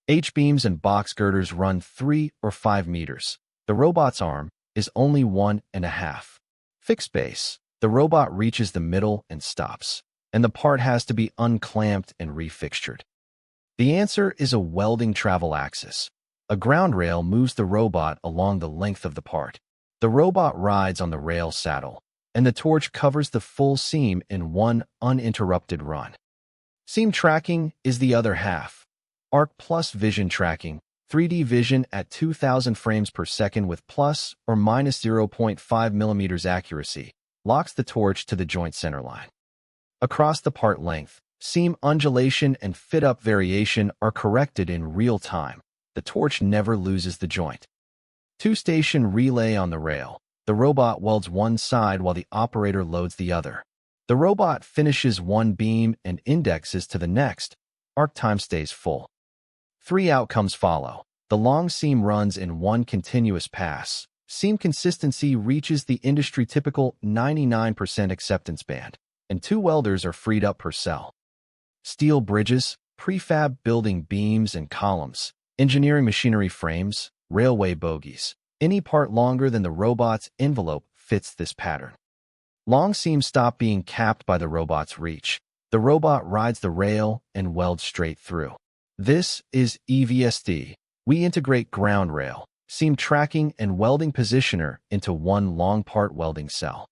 H-beams and box girders run 3 or 5 meters. The robot's arm is only 1.5. Fixed base. The robot reaches the middle and stops, and the part has to be unclamped and refixtured. The answer is a welding travel axis. A ground rail moves the robot along the length of the part. The robot rides on the rail saddle, and the torch covers the full seam in one uninterrupted run. Seam tracking is the other half. Arc plus vision tracking, 3D vision at 2,000 frames per second with plus or minus 0.5 millimeters accuracy, locks the torch to the joint centerline. Across the part length, seam undulation and fit-up variation are corrected in real time. The torch never loses the joint. Two-station relay on the rail. The robot welds one side while the operator loads the other. The robot finishes one beam and indexes to the next. Arc time stays full. 3 outcomes follow. The long seam runs in one continuous pass. Seam consistency reaches the industry-typical 99% acceptance band, and 2 welders are freed up per cell. Steel bridges, prefab building beams and columns, engineering machinery frames, railway bogies. Any part longer than the robot's envelope fits this pattern. Long seams stop being capped by the robot's reach. The robot rides the rail and welds straight through. This is EVST. We integrate ground rail, seam tracking, and welding positioner into one long part welding cell.